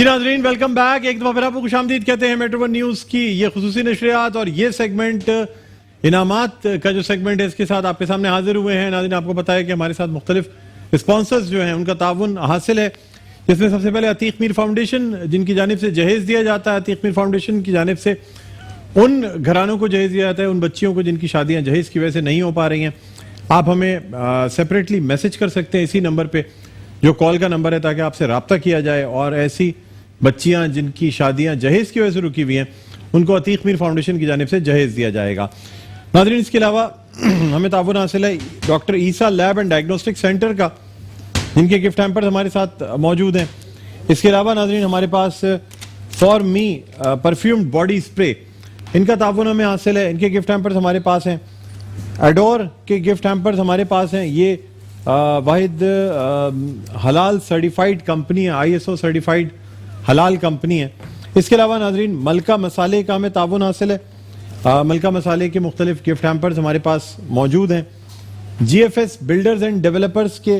جی ناظرین welcome back. ایک دفعہ پھر آپ کو خوش آمدید کہتے ہیں میٹرو ون نیوز کی یہ خصوصی نشریات اور یہ سیگمنٹ انعامات کا جو سیگمنٹ ہے اس کے ساتھ آپ کے سامنے حاضر ہوئے ہیں. ناظرین آپ کو پتا ہے کہ ہمارے ساتھ مختلف اسپانسرز جو ہیں ان کا تعاون حاصل ہے, جس میں سب سے پہلے عتیق میر فاؤنڈیشن جن کی جانب سے جہیز دیا جاتا ہے. عتیق میر فاؤنڈیشن کی جانب سے ان گھرانوں کو جہیز دیا جاتا ہے, ان بچیوں کو جن کی شادیاں جہیز کی وجہ سے نہیں ہو پا رہی ہیں. آپ ہمیں سیپریٹلی میسج کر سکتے ہیں اسی نمبر پہ جو کال کا نمبر ہے, تاکہ آپ سے رابطہ کیا جائے اور ایسی بچیاں جن کی شادیاں جہیز کی وجہ سے رکی ہوئی ہیں ان کو عتیق میر فاؤنڈیشن کی جانب سے جہیز دیا جائے گا. ناظرین اس کے علاوہ ہمیں تعاون حاصل ہے doctor Isa lab and diagnostic centre کا, جن کے گفٹ ہیمپرز ہمارے ساتھ موجود ہیں. اس کے علاوہ ناظرین ہمارے پاس for me perfumed body spray, ان کا تعاون ہمیں حاصل ہے. ان کے گفٹ ہیمپرز ہمارے پاس ہیں. ایڈور کے گفٹ ہیمپرز ہمارے پاس ہیں. یہ واحد حلال سرٹیفائیڈ کمپنی ہے, ISO سرٹیفائیڈ حلال کمپنی ہے. اس کے علاوہ ناظرین ملکہ مسالے کا ہمیں تعاون حاصل ہے. ملکہ مسالے کے مختلف گفٹ ہیمپرز ہمارے پاس موجود ہیں. GFS بلڈرز اینڈ ڈیولپرز کے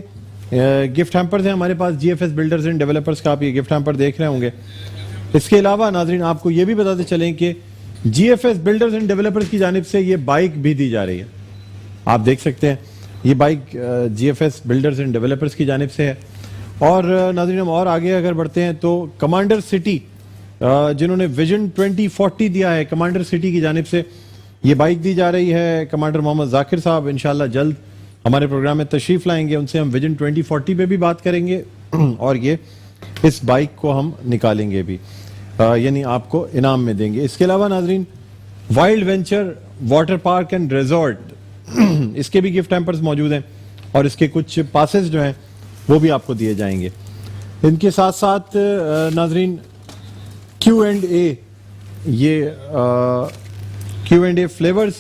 گفٹ ہیمپرز ہیں ہمارے پاس. GFS بلڈرز اینڈ ڈیولپرز کا آپ یہ گفٹ ہیمپر دیکھ رہے ہوں گے. اس کے علاوہ ناظرین آپ کو یہ بھی بتاتے چلیں کہ GFS بلڈرز اینڈ ڈیولپرز کی جانب سے یہ بائک بھی دی جا رہی ہے. آپ دیکھ سکتے ہیں یہ bike GFS builders and developers کی جانب سے ہے. اور ناظرین ہم اور آگے اگر بڑھتے ہیں تو کمانڈر سٹی جنہوں نے ویژن 2040 دیا ہے, کمانڈر سٹی کی جانب سے یہ بائک دی جا رہی ہے. کمانڈر محمد ذاکر صاحب انشاءاللہ جلد ہمارے پروگرام میں تشریف لائیں گے, ان سے ہم ویژن 2040 پہ بھی بات کریں گے اور یہ اس بائک کو ہم نکالیں گے بھی, یعنی آپ کو انعام میں دیں گے. اس کے علاوہ ناظرین wild venture water park and resort, اس کے بھی گفٹ ہیمپرز موجود ہیں اور اس کے کچھ پاسز جو ہیں وہ بھی آپ کو دیے جائیں گے. ان کے ساتھ ساتھ ناظرین Q&A, یہ Q&A فلیورز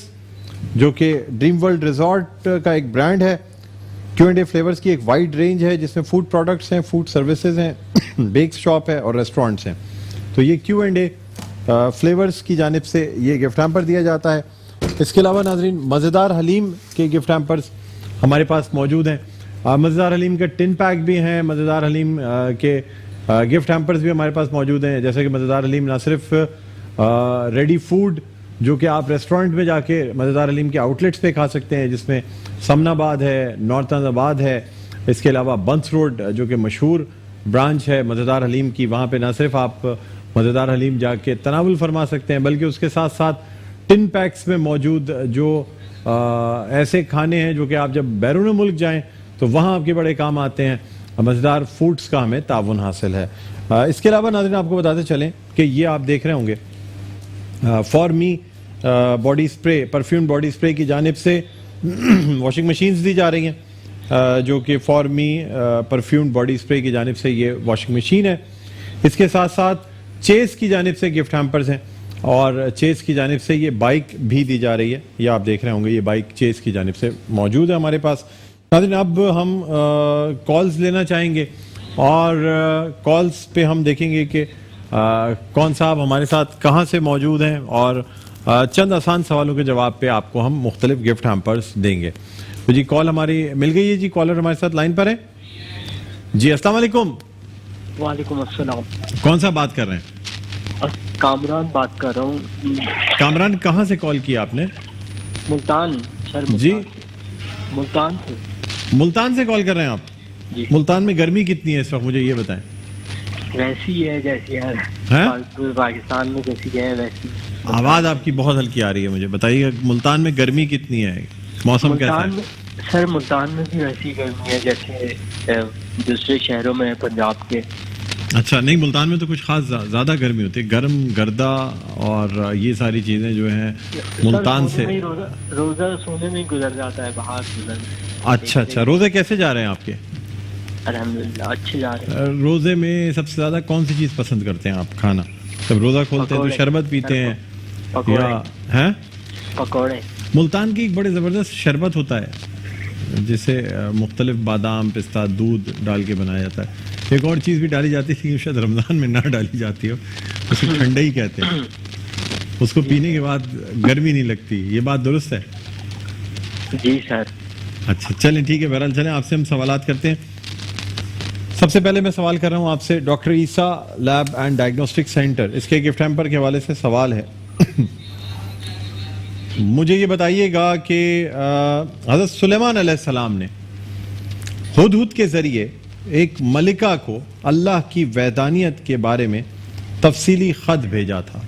جو کہ ڈریم ورلڈ ریزورٹ کا ایک برانڈ ہے. Q&A فلیورز کی ایک وائڈ رینج ہے جس میں فوڈ پروڈکٹس ہیں, فوڈ سروسز ہیں, بیکس شاپ ہے اور ریسٹورنٹس ہیں. تو یہ Q&A فلیورز کی جانب سے یہ گفٹ ہیمپر دیا جاتا ہے. اس کے علاوہ ناظرین مزیدار حلیم کے گفٹ ہیمپرز ہمارے پاس موجود ہیں. مزیدار حلیم کے ٹن پیک بھی ہیں, مزیدار حلیم کے گفٹ ہیمپرز بھی ہمارے پاس موجود ہیں. جیسے کہ مزیدار حلیم نہ صرف ریڈی فوڈ جو کہ آپ ریسٹورنٹ میں جا کے مزیدار حلیم کے آؤٹ لیٹس پہ کھا سکتے ہیں, جس میں سمن آباد ہے, نارتھ آباد ہے. اس کے علاوہ بنس روڈ جو کہ مشہور برانچ ہے مزیدار حلیم کی, وہاں پہ نہ صرف آپ مزیدار حلیم جا کے تناول فرما سکتے ہیں بلکہ اس کے ساتھ ساتھ ٹن پیکس میں موجود جو ایسے کھانے ہیں جو کہ آپ جب بیرون ملک جائیں تو وہاں آپ کے بڑے کام آتے ہیں. مزیدار فوڈز کا ہمیں تعاون حاصل ہے. اس کے علاوہ ناظرین آپ کو بتاتے چلیں کہ یہ آپ دیکھ رہے ہوں گے for me body spray, perfume body spray کی جانب سے واشنگ مشینز دی جا رہی ہیں جو کہ for me perfume body spray کی جانب سے یہ واشنگ مشین ہے. اس کے ساتھ ساتھ چیز کی جانب سے گفٹ ہیمپرز ہیں اور چیز کی جانب سے یہ بائک بھی دی جا رہی ہے. یہ آپ دیکھ رہے ہوں گے یہ بائک چیز کی جانب سے موجود ہے ہمارے پاس. ناظرین اب ہم کالز لینا چاہیں گے اور کالز پہ ہم دیکھیں گے کہ کون صاحب ہمارے ساتھ کہاں سے موجود ہیں اور چند آسان سوالوں کے جواب پہ آپ کو ہم مختلف گفٹ ہیمپرز دیں گے. تو جی کال ہماری مل گئی ہے. جی کالر ہمارے ساتھ لائن پر ہے. جی السلام علیکم. وعلیکم السلام. کون سا بات کر رہے ہیں؟ کامران بات کر رہا ہوں. کامران کہاں سے کال کیا آپ نے؟ ملتان سر. جی ملتان سے. ملتان سے کال کر رہے ہیں آپ؟ جی. ملتان میں گرمی کتنی ہے اس وقت مجھے یہ بتائیں. ویسی ہے جیسی ہے پاکستان میں جیسی ہے ویسی. آواز آپ کی بہت ہلکی آ رہی ہے, مجھے بتائیے ملتان میں گرمی کتنی ہے, موسم کیسا ہے؟ سر ملتان میں بھی ویسی گرمی ہے جیسے دوسرے شہروں میں پنجاب کے. اچھا نہیں, ملتان میں تو کچھ خاص زیادہ گرمی ہوتی ہے, گرم گردا اور یہ ساری چیزیں جو ہیں ملتان سے. روزہ سونے میں گزر جاتا ہے باہر. اچھا روزے کیسے جا رہے ہیں آپ کے؟ الحمدللہ اچھے جا رہے ہیں. روزے میں سب سے زیادہ کون سی چیز پسند کرتے ہیں آپ کھانا؟ جب روزہ کھولتے ہیں تو شربت پیتے ہیں یا ہیں پکوڑے؟ ملتان کی ایک بڑے زبردست شربت ہوتا ہے جسے مختلف بادام پستہ دودھ ڈال کے بنایا جاتا ہے. ایک اور چیز بھی ڈالی جاتی ہے شاید رمضان میں نہ ڈالی جاتی ہو, اس کو ٹھنڈا ہی کہتے ہیں. اس کو پینے کے بعد گرمی نہیں لگتی, یہ بات درست ہے؟ جی سر. اچھا چلیں ٹھیک ہے, بہرحال چلیں آپ سے ہم سوالات کرتے ہیں. سب سے پہلے میں سوال کر رہا ہوں آپ سے، doctor Isa lab and diagnostic centre, اس کے گفٹ ہیمپر کے حوالے سے سوال ہے۔ مجھے یہ بتائیے گا کہ حضرت سلیمان علیہ السلام نے ہدہد کے ذریعے ایک ملکہ کو اللہ کی وحدانیت کے بارے میں تفصیلی خط بھیجا تھا،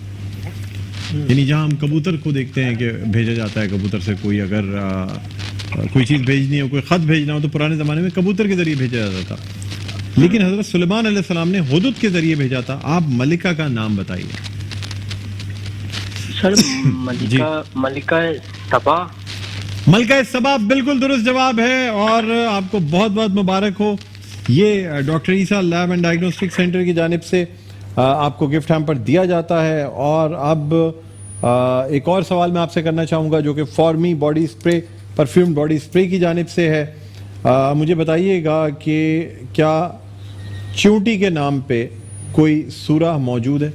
یعنی جہاں ہم کبوتر کو دیکھتے ہیں کہ بھیجا جاتا ہے کبوتر سے کوئی اگر کوئی چیز بھیجنی ہو، کوئی خط بھیجنا ہو، تو پرانے زمانے میں کبوتر کے ذریعے بھیجا جاتا تھا، لیکن حضرت سلیمان علیہ السلام نے ہدہد کے ذریعے بھیجا تھا۔ آپ ملکہ کا نام بتائیے۔ سر ملکہ سبا۔ ملکہ سبا بالکل درست جواب ہے، اور آپ کو بہت بہت مبارک ہو۔ یہ doctor Isa lab and diagnostic centre کی جانب سے آپ کو گفٹ ہیمپر دیا جاتا ہے۔ اور اب ایک اور سوال میں آپ سے کرنا چاہوں گا جو کہ for me body spray, perfume body spray کی جانب سے ہے۔ مجھے بتائیے گا کہ کیا چونٹی کے نام پہ کوئی سورہ موجود ہے؟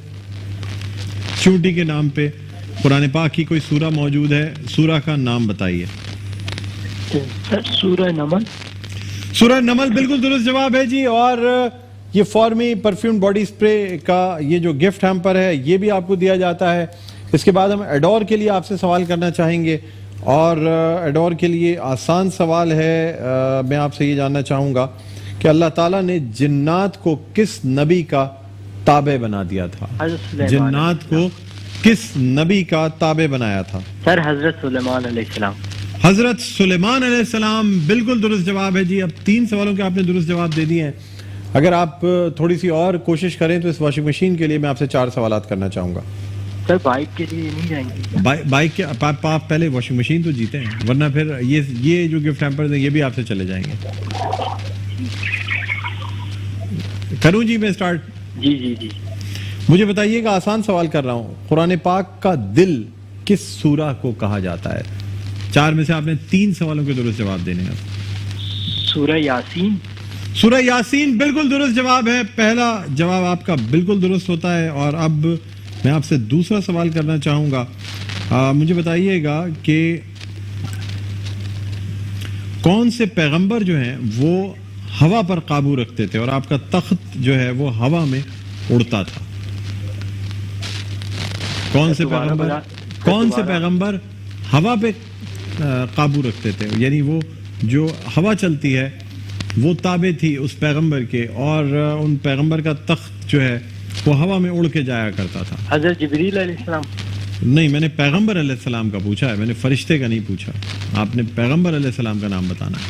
چونٹی کے نام پہ قرآن پاک کی کوئی سورہ موجود ہے؟ سورہ کا نام بتائیے۔ سر سورہ نمل۔ سورہ نمل بالکل درست جواب ہے جی۔ اور یہ فارمی پرفیوم باڈی اسپرے کا یہ جو گفٹ ہیمپر ہے یہ بھی آپ کو دیا جاتا ہے۔ اس کے بعد ہم ایڈور کے لیے آپ سے سوال کرنا چاہیں گے، اور ایڈور کے لیے آسان سوال ہے۔ میں آپ سے یہ جاننا چاہوں گا کہ اللہ تعالیٰ نے جنات کو کس نبی کا تابع بنا دیا تھا؟ جنات کو کس نبی کا تابع بنایا تھا؟ سر حضرت سلیمان علیہ السلام۔ حضرت سلیمان علیہ السلام بالکل درست جواب ہے جی۔ اب 3 سوالوں کے آپ نے درست جواب دے دیے ہیں۔ اگر آپ تھوڑی سی اور کوشش کریں تو اس واشنگ مشین کے لیے میں آپ سے 4 سوالات کرنا چاہوں گا۔ سر بائک کے لیے نہیں جائیں گے؟ بائک کے آپ پہلے واشنگ مشین تو جیتے ہیں، ورنہ پھر یہ جو گفٹ ہیمپر ہیں یہ بھی آپ سے چلے جائیں گے۔ کروں جی میں سٹارٹ؟ جی جی جی۔ مجھے بتائیے گا، آسان سوال کر رہا ہوں، قرآن پاک کا دل کس سورہ کو کہا جاتا ہے؟ 4 میں سے آپ نے 3 سوالوں کے درست جواب دینے ہیں۔ سورہ یاسین۔ سورہ یاسین بالکل درست جواب ہے۔ پہلا جواب آپ کا بالکل درست ہوتا ہے۔ اور اب میں آپ سے دوسرا سوال کرنا چاہوں گا۔ مجھے بتائیے گا کہ کون سے پیغمبر جو ہیں وہ ہوا پر قابو رکھتے تھے اور آپ کا تخت جو ہے وہ ہوا میں اڑتا تھا؟ کون سے پیغمبر ہوا پہ قابو رکھتے تھے، یعنی وہ جو ہوا چلتی ہے وہ تابع تھی اس پیغمبر کے، اور ان پیغمبر کا تخت جو ہے وہ ہوا میں اڑ کے جایا کرتا تھا؟ حضرت جبریل علیہ السلام۔ نہیں، میں نے پیغمبر علیہ السلام کا پوچھا ہے، میں نے فرشتے کا نہیں پوچھا۔ آپ نے پیغمبر علیہ السلام کا نام بتانا ہے۔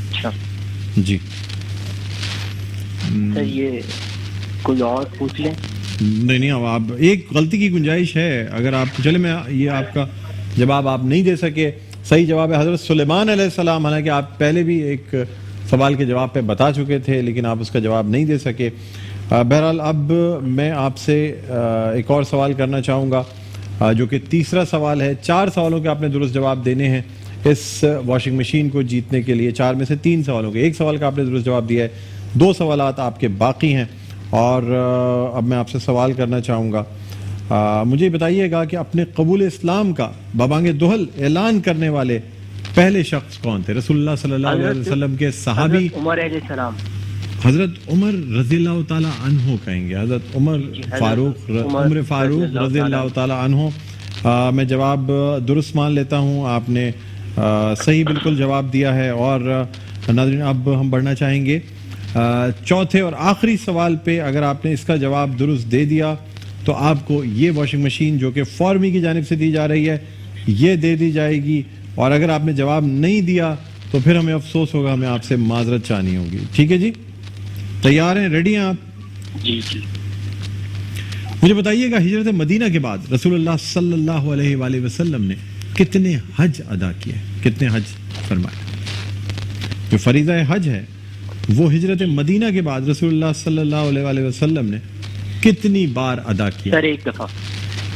اچھا جی سر، یہ کوئی اور پوچھ لیں؟ نہیں، اب آپ ایک غلطی کی گنجائش ہے۔ اگر آپ چلے، میں یہ آپ کا جواب آپ نہیں دے سکے، صحیح جواب ہے حضرت سلیمان علیہ السلام، حالانکہ آپ پہلے بھی ایک سوال کے جواب پہ بتا چکے تھے لیکن آپ اس کا جواب نہیں دے سکے۔ بہرحال اب میں آپ سے ایک اور سوال کرنا چاہوں گا جو کہ تیسرا سوال ہے۔ 4 سوالوں کے آپ نے درست جواب دینے ہیں اس واشنگ مشین کو جیتنے کے لیے۔ 4 میں سے 3 سوالوں کے، 1 سوال کا آپ نے درست جواب دیا ہے، 2 سوالات آپ کے باقی ہیں۔ اور اب میں آپ سے سوال کرنا چاہوں گا، مجھے بتائیے گا کہ اپنے قبول اسلام کا بابانگ دہل اعلان کرنے والے پہلے شخص کون تھے؟ رسول اللہ صلی اللہ علیہ وسلم کے صحابی عمر علیہ السلام۔ حضرت عمر رضی اللہ تعالیٰ عنہ کہیں گے، حضرت عمر فاروق رضی اللہ تعالیٰ عنہ۔ میں جواب درست مان لیتا ہوں، آپ نے صحیح بالکل جواب دیا ہے۔ اور ناظرین اب ہم بڑھنا چاہیں گے چوتھے اور آخری سوال پہ۔ اگر آپ نے اس کا جواب درست دے دیا تو آپ کو یہ واشنگ مشین جو کہ فارمی کی جانب سے دی جا رہی ہے یہ دے دی جائے گی، اور اگر آپ نے جواب نہیں دیا تو پھر ہمیں افسوس ہوگا، ہمیں آپ سے معذرت چاہنی ہوگی۔ ٹھیک ہے جی، تیار ہیں، ریڈی ہیں آپ؟ جی جی۔ مجھے بتائیے گا، ہجرت مدینہ کے بعد رسول اللہ صلی اللہ علیہ وآلہ وسلم نے کتنے حج ادا کیے؟ کتنے حج فرمائے؟ جو فریضہ حج ہے وہ ہجرت مدینہ کے بعد رسول اللہ صلی اللہ علیہ وآلہ وسلم نے کتنی بار ادا کیا؟ سر 1 دفعہ۔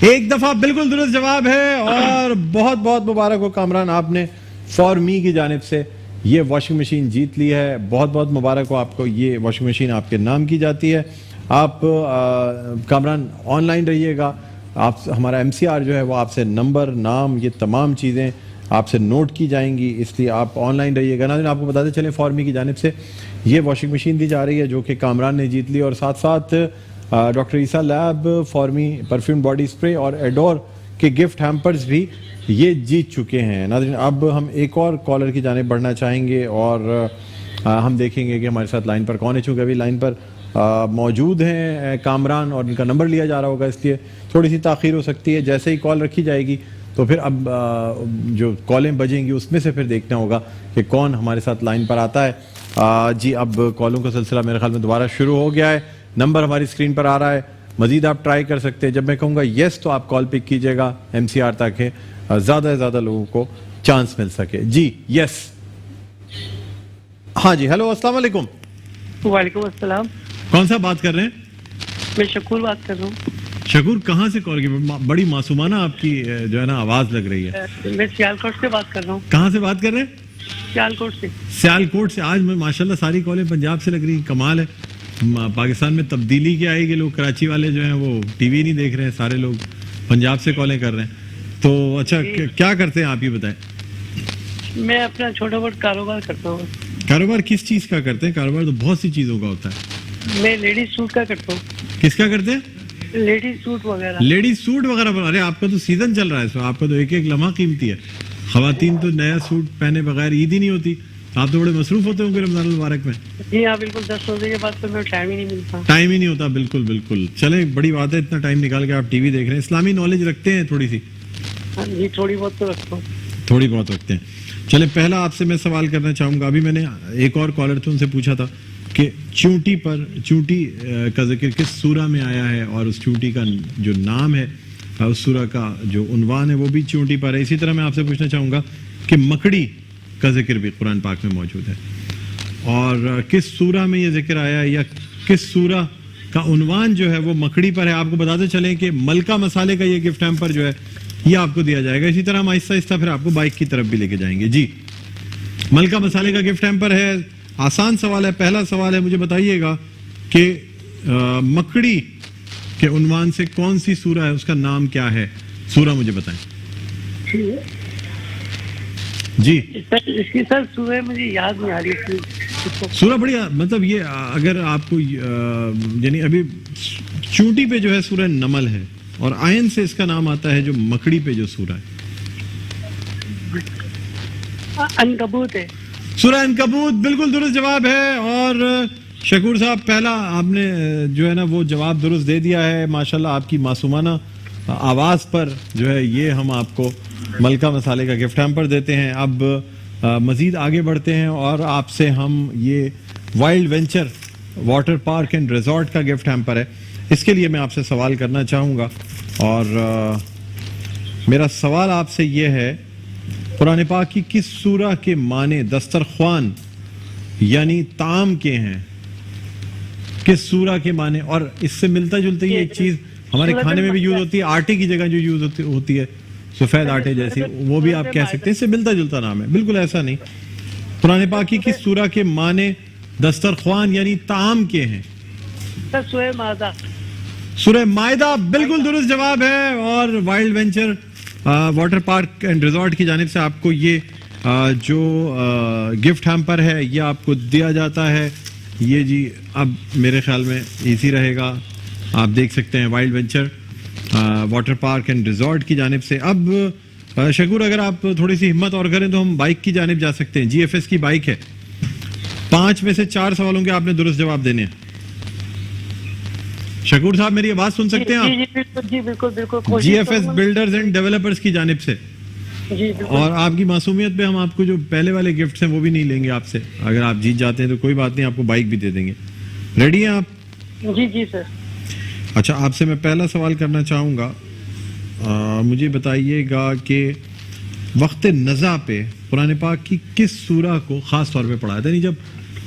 1 دفعہ بالکل درست جواب ہے، اور بہت بہت مبارک ہو کامران، آپ نے فار می کی جانب سے یہ واشنگ مشین جیت لی ہے۔ بہت بہت مبارک ہو آپ کو، یہ واشنگ مشین آپ کے نام کی جاتی ہے۔ آپ کامران آن لائن رہیے گا، آپ ہمارا MC R جو ہے وہ آپ سے نمبر، نام، یہ تمام چیزیں آپ سے نوٹ کی جائیں گی، اس لیے آپ آن لائن رہیے گا۔ ناظرین آپ کو بتاتے چلیں فارمی کی جانب سے یہ واشنگ مشین دی جا رہی ہے جو کہ کامران نے جیت لی، اور ساتھ ساتھ ڈاکٹر عیسیٰ لیب فارمی پرفیوم باڈی اسپرے اور ایڈور کے گفٹ ہیمپرز بھی یہ جیت چکے ہیں۔ ناظرین اب ہم ایک اور کالر کی جانب بڑھنا چاہیں گے اور ہم دیکھیں گے کہ ہمارے ساتھ لائن پر کون ہے، چونکہ ابھی لائن پر موجود ہیں کامران اور ان کا نمبر لیا جا رہا ہوگا، اس لیے تھوڑی سی تاخیر ہو سکتی ہے۔ جیسے ہی کال رکھی جائے گی تو پھر اب جو کالیں بجیں گی اس میں سے پھر دیکھنا ہوگا کہ کون ہمارے ساتھ لائن پر آتا ہے۔ جی اب کالوں کا سلسلہ میرے خیال میں دوبارہ شروع ہو گیا ہے، نمبر ہماری اسکرین پر آ رہا ہے، مزید آپ ٹرائی کر سکتے ہیں۔ جب میں کہوں گا یس تو آپ کال پک کیجیے گا MCR تاکہ زیادہ سے زیادہ لوگوں کو چانس مل سکے۔ جی یس، ہاں جی، ہیلو السلام علیکم۔ وعلیکم السلام، کون سا بات کر رہے ہیں؟ میں شکور بات کر رہا ہوں۔ شکور کہاں سے کال کی؟ بڑی معصومانہ آپ کی جو ہے نا آواز لگ رہی ہے۔ میں سیالکوٹ سے بات کر رہا ہوں۔ کہاں سے بات کر رہے ہیں؟ سیالکوٹ سے۔ سیالکوٹ سے۔ آج میں ماشاءاللہ ساری کالیں پنجاب سے لگ رہی، کمال ہے۔ پاکستان میں تبدیلی کیا آئی کہ لوگ کراچی والے جو ہیں وہ ٹی وی نہیں دیکھ رہے ہیں، سارے لوگ پنجاب سے کالیں کر رہے ہیں۔ تو اچھا کیا کرتے ہیں آپ یہ بتائیں؟ میں اپنا چھوٹا موٹا کاروبار کرتا ہوں۔ کاروبار کس چیز کا کرتے ہیں؟ کاروبار تو بہت سی چیزوں کا ہوتا ہے۔ میں لیڈیز سوٹ کا کرتا ہوں۔ کس کا کرتے ہیں؟ لیڈیز سوٹ وغیرہ۔ لیڈیز سوٹ وغیرہ پر؟ ارے آپ کا تو سیزن چل رہا ہے، اس میں آپ کا تو ایک ایک لمحہ قیمتی ہے۔ خواتین تو نیا سوٹ پہنے بغیر عید ہی نہیں ہوتی، آپ تو بڑے مصروف ہوتے ہوں گے رمضان المبارک میں۔ جی ہاں بالکل، 10 روزے کے بعد تو میں ٹائم ہی نہیں ملتا۔ ٹائم ہی نہیں ہوتا، بالکل بالکل۔ چلیں بڑی بات ہے، اتنا ٹائم نکال کے آپ ٹی وی دیکھ رہے ہیں۔ اسلامی نالج رکھتے ہیں تھوڑی سی؟ ہاں جی تھوڑی بہت تو رکھتا ہوں۔ تھوڑی بہت رکھتے ہیں۔ چلیں پہلا آپ سے میں سوال کرنا چاہوں گا، ابھی میں نے ایک اور کالر تھے ان سے پوچھا تھا کہ چونٹی کا ذکر کس سورہ میں آیا ہے، اور اس چونٹی کا جو نام ہے، اس سورہ کا جو عنوان ہے وہ بھی چونٹی پر ہے۔ اسی طرح میں آپ سے پوچھنا چاہوں گا کہ مکڑی کا ذکر بھی قرآن پاک میں موجود ہے، اور کس سورہ میں یہ ذکر آیا ہے، یا کس سورہ کا عنوان جو ہے وہ مکڑی پر ہے۔ آپ کو بتاتے چلیں کہ ملکہ مسالے کا یہ گفٹ ہیمپر جو ہے یہ آپ کو دیا جائے گا۔ اسی طرح ہم آہستہ آہستہ پھر آپ کو بائک کی طرف بھی لے کے جائیں گے۔ جی ملکہ مسالے کا گفٹ ہیمپر ہے۔ آسان سوال ہے، پہلا سوال ہے، مجھے بتائیے گا کہ مکڑی کے عنوان سے کون سی سورہ ہے، اس کا نام کیا ہے؟ سورہ مجھے بتائیں۔ جی اس کی سر سورہ مجھے یاد نہیں آ رہی۔ سورہ بڑی مطلب یہ اگر آپ کو یعنی ابھی چونٹی پہ جو ہے سورہ نمل ہے، اور آئن سے اس کا نام آتا ہے جو مکڑی پہ جو سورہ ہے، عنکبوت ہے۔ سورہ عنکبوت بالکل درست جواب ہے۔ اور شکور صاحب پہلا آپ نے جو ہے نا وہ جواب درست دے دیا ہے، ماشاءاللہ آپ کی معصومانہ آواز پر جو ہے یہ ہم آپ کو ملکہ مسالے کا گفٹ ہیمپر دیتے ہیں۔ اب مزید آگے بڑھتے ہیں اور آپ سے ہم یہ wild venture water park and resort کا گفٹ ہیمپر ہے، اس کے لیے میں آپ سے سوال کرنا چاہوں گا، اور میرا سوال آپ سے یہ ہے، قرآن پاک کی کس سورہ کے معنی دسترخوان یعنی طعام کے ہیں؟ کس سورہ کے معنی؟ اور اس سے ملتا جلتا ہی ایک چیز ہمارے کھانے میں بھی یوز ہوتی ہے، آٹے کی جگہ جو یوز ہوتی ہے سفید آٹے جیسی، وہ بھی آپ کہہ سکتے ہیں، اس سے ملتا جلتا نام ہے، بالکل ایسا نہیں۔ قرآن پاک کی کس سورہ کے معنی دسترخوان یعنی طعام کے ہیں؟ سورہ مائدہ۔ سورہ مائدہ بالکل درست جواب ہے۔ اور wild venture water park and resort کی جانب سے آپ کو یہ جو گفٹ ہیمپر ہے یہ آپ کو دیا جاتا ہے۔ یہ جی اب میرے خیال میں ایزی رہے گا، آپ دیکھ سکتے ہیں Wild venture water park and resort کی جانب سے۔ اب شکور اگر آپ تھوڑی سی ہمت اور کریں تو ہم بائک کی جانب جا سکتے ہیں۔ GFS کی بائک ہے، 5 میں سے 4 سوالوں کے آپ نے درست جواب دینے ہیں۔ شکور صاحب میری آواز سن سکتے ہیں آپ؟ جی بالکل۔ GFS بلڈرز اینڈ ڈیولپرز کی جانب سے۔ جی اور آپ کی معصومیت پہ ہم آپ کو جو پہلے والے گفٹس ہیں وہ بھی نہیں لیں گے آپ سے، اگر آپ جیت جاتے ہیں تو کوئی بات نہیں، آپ کو بائک بھی دے دیں گے۔ ریڈی ہیں آپ؟ جی سر۔ اچھا آپ سے میں پہلا سوال کرنا چاہوں گا، مجھے بتائیے گا کہ وقت نزع پہ قرآن پاک کی کس سورہ کو خاص طور پہ پڑھا جاتا ہے؟ جب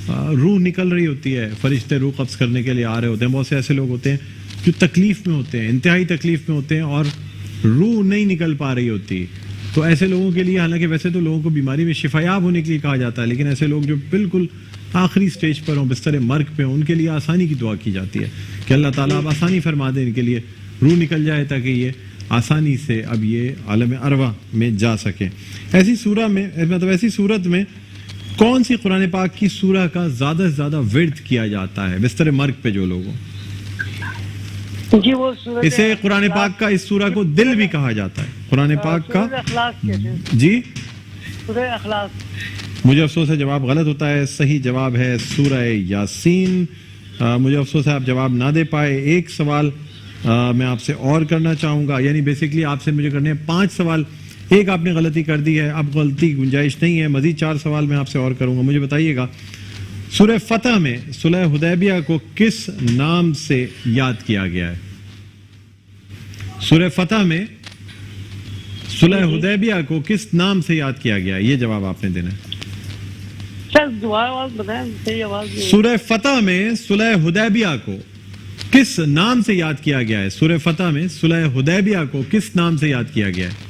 روح نکل رہی ہوتی ہے، فرشتے روح قبض کرنے کے لیے آ رہے ہوتے ہیں، بہت سے ایسے لوگ ہوتے ہیں جو تکلیف میں ہوتے ہیں، انتہائی تکلیف میں ہوتے ہیں اور روح نہیں نکل پا رہی ہوتی، تو ایسے لوگوں کے لیے، حالانکہ ویسے تو لوگوں کو بیماری میں شفایاب ہونے کے لیے کہا جاتا ہے، لیکن ایسے لوگ جو بالکل آخری سٹیج پر ہوں، بستر مرگ پہ ہوں، ان کے لیے آسانی کی دعا کی جاتی ہے کہ اللہ تعالیٰ آپ آسانی فرما دیں ان کے لیے، روح نکل جائے تاکہ یہ آسانی سے اب یہ عالم ارواح میں جا سکیں. ایسی سورہ میں مطلب ایسی صورت میں کون سی قرآن پاک کی سورہ کا زیادہ سے زیادہ ورد کیا جاتا ہے بستر مرگ پہ جو لوگوں؟ جی وہ سورۃ اسے قرآن پاک کا اس سورہ کو دل بھی کہا جاتا ہے. قرآن پاک کا سورۃ اخلاص کہتے ہیں. جی سورۃ اخلاص. مجھے افسوس ہے جواب غلط ہوتا ہے. صحیح جواب ہے سورہ یاسین. مجھے افسوس ہے آپ جواب نہ دے پائے. ایک سوال میں آپ سے اور کرنا چاہوں گا, یعنی بیسیکلی آپ سے مجھے کرنے ہیں 5 سوال. ایک آپ نے غلطی کر دی ہے, اب غلطی گنجائش نہیں ہے, مزید 4 سوال میں آپ سے اور کروں گا. مجھے بتائیے گا سورہ فتح میں صلح حدیبیہ کو کس نام سے یاد کیا گیا ہے؟ سورہ فتح میں صلح حدیبیہ کو کس نام سے یاد کیا گیا ہے؟ یہ جواب آپ نے دینا ہے. سر دوبارہ آواز بتائیں, صحیح آواز نہیں. سورہ فتح میں صلح حدیبیہ کو کس نام سے یاد کیا گیا ہے؟ سورہ فتح میں صلح حدیبیہ کو کس نام سے یاد کیا گیا ہے؟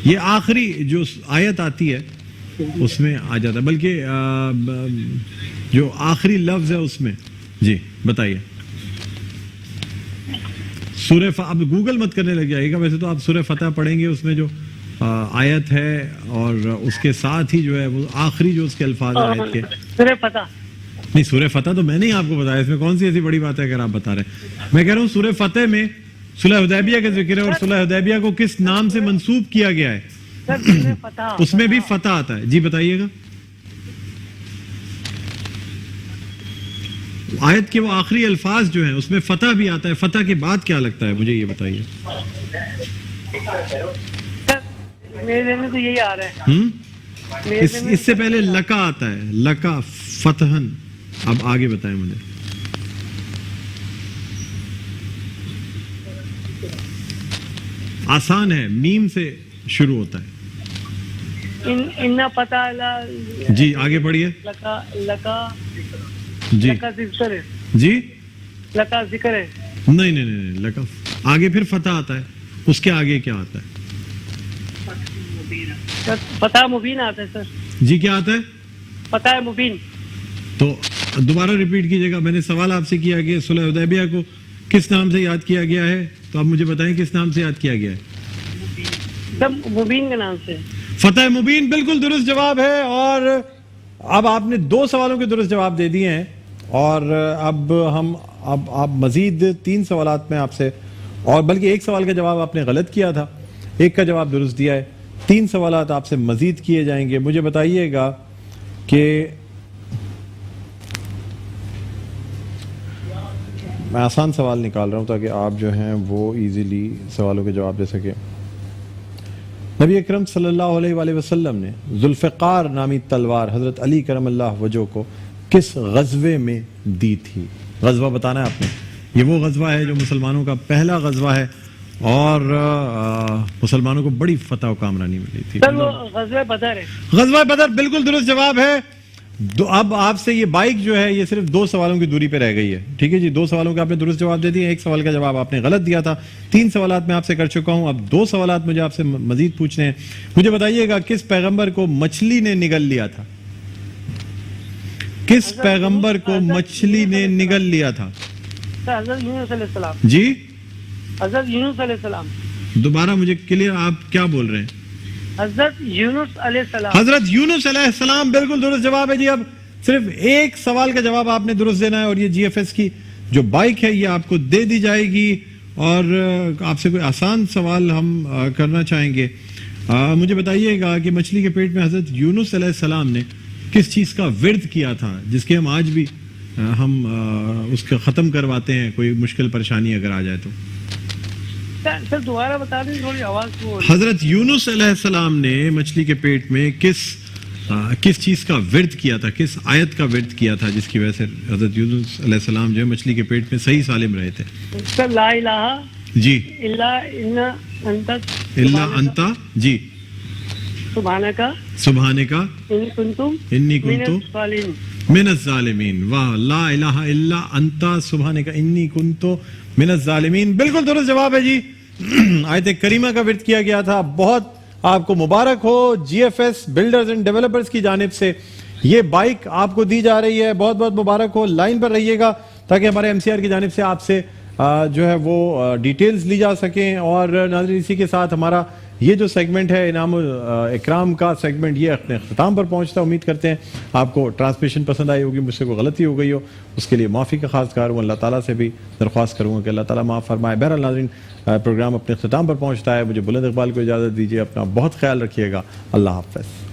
یہ آخری جو آیت آتی ہے اس میں آ جاتا ہے, بلکہ جو آخری لفظ ہے اس میں. جی بتائیے. سورہ اب گوگل مت کرنے لگ جائے گا, ویسے تو آپ سورہ فتح پڑھیں گے, اس میں جو آیت ہے اور اس کے ساتھ ہی جو ہے وہ آخری جو اس کے الفاظ ہیں آیت کے. سورہ فتح نہیں, سورہ فتح تو میں نے آپ کو بتایا, اس میں کون سی ایسی بڑی بات ہے اگر آپ بتا رہے ہیں. میں کہہ رہا ہوں سورہ فتح میں صلح حدیبیہ کا ذکر ہے, اور صلح حدیبیہ کو کس نام سے منسوب کیا گیا ہے؟ سر سورہ فتح اس میں بھی فتح آتا ہے. جی بتائیے گا. آیت کے وہ آخری الفاظ جو ہیں اس میں فتح بھی آتا ہے. فتح کے بعد کیا لگتا ہے مجھے یہ بتائیے. سر میرے ذہن میں تو یہی آ رہا ہے. اس سے پہلے لکا آتا ہے, لکا فتحن. اب آگے بتائیں مجھے. آسان ہے, میم سے شروع ہوتا ہے. انہ پتہ جی آگے پڑھیے. لکا لکا جی لکا ذکر ہے. جی لکا ذکر ہے. نہیں نہیں نہیں, لکا آگے پھر فتح آتا ہے, اس کے آگے کیا آتا ہے؟ سر فتح مبین آتا ہے. سر جی کیا آتا ہے؟ فتح مبین. تو دوبارہ ریپیٹ کیجیے گا. میں نے سوال آپ سے کیا کہ صلح حدیبیہ کو کس نام سے یاد کیا گیا ہے, تو آپ مجھے بتائیں کس نام سے یاد کیا گیا ہے؟ سب مبین کے نام سے. فتح مبین بالکل درست جواب ہے. اور اب آپ نے 2 سوالوں کے درست جواب دے دیے ہیں, اور اب آپ مزید 3 سوالات میں آپ سے, اور بلکہ 1 سوال کا جواب آپ نے غلط کیا تھا, 1 کا جواب درست دیا ہے. 3 سوالات آپ سے مزید کیے جائیں گے. مجھے بتائیے گا کہ میں آسان سوال نکال رہا ہوں تاکہ آپ جو ہیں وہ ایزیلی سوالوں کے جواب دے سکیں. نبی اکرم صلی اللہ علیہ وآلہ وسلم نے ذوالفقار نامی تلوار حضرت علی کرم اللہ وجہ کو کس غزوے میں دی تھی؟ غزوہ بتانا ہے آپ نے. یہ وہ غزوہ ہے جو مسلمانوں کا پہلا غزوہ ہے, اور مسلمانوں کو بڑی فتح و کامرانی ملی تھی. سر وہ غزوہ بدر ہے. غزوہ بدر بالکل درست جواب ہے. اب آپ سے یہ بائک جو ہے یہ صرف 2 سوالوں کی دوری پہ رہ گئی ہے. ٹھیک ہے جی, 2 سوالوں کے آپ نے درست جواب دے دیے, 1 سوال کا جواب آپ نے غلط دیا تھا. 3 سوالات میں آپ سے کر چکا ہوں, اب 2 سوالات مجھے آپ سے مزید پوچھنے ہیں. مجھے بتائیے گا کس پیغمبر کو مچھلی نے نگل لیا تھا؟ کس پیغمبر کو مچھلی نے نگل لیا تھا؟ سر حضرت یونس علیہ السلام. جی حضرت یونس علیہ السلام. دوبارہ مجھے کلیئر, آپ کیا بول رہے ہیں؟ حضرت یونس علیہ السلام. حضرت یونس علیہ السلام بالکل درست جواب ہے جی. اب صرف 1 سوال کا جواب آپ نے درست دینا ہے, اور یہ جی ایف ایس کی جو بائک ہے یہ آپ کو دے دی جائے گی. اور آپ سے کوئی آسان سوال ہم کرنا چاہیں گے. مجھے بتائیے گا کہ مچھلی کے پیٹ میں حضرت یونس علیہ السلام نے کس چیز کا ورد کیا تھا, جس کے ہم آج بھی ہم اس کا ختم کرواتے ہیں کوئی مشکل پریشانی اگر آ جائے تو؟ سر دوبارہ بتا دیں, تھوڑی آواز کو. حضرت یونس علیہ السلام نے مچھلی کے پیٹ میں کس چیز کا ورد کیا تھا, کس آیت کا ورد کیا تھا جس کی وجہ سے حضرت یونس علیہ السلام جو ہے مچھلی کے پیٹ میں صحیح سالم رہے تھے؟ سر لا الہ جی الا انت. جی سبحانک سبحانک انی کنتم انی کنت من الظالمین. واہ, لا الہ الا انت سبحانک انی کنت من الظالمین بالکل درست جواب ہے جی. آیت کریمہ کا ورد کیا گیا تھا. بہت آپ کو مبارک ہو. G F S builders and developers کی جانب سے یہ بائک آپ کو دی جا رہی ہے, بہت بہت مبارک ہو. لائن پر رہیے گا, تاکہ ہمارے MCR کی جانب سے آپ سے جو ہے وہ ڈیٹیلز لی جا سکیں. اور ناظرین اسی کے ساتھ ہمارا یہ جو سیگمنٹ ہے انعام اکرام کا سیگمنٹ یہ اپنے اختتام پر پہنچتا ہے. امید کرتے ہیں آپ کو ٹرانسمیشن پسند آئی ہوگی, مجھ سے کوئی غلطی ہو گئی ہو اس کے لیے معافی کا خاص کار ہوں. اللہ تعالیٰ سے بھی درخواست کروں گا کہ اللہ تعالیٰ معاف فرمائے. بہرحال ناظرین پروگرام اپنے اختتام پر پہنچتا ہے. مجھے بلند اقبال کو اجازت دیجیے. اپنا بہت خیال رکھیے گا. اللہ حافظ.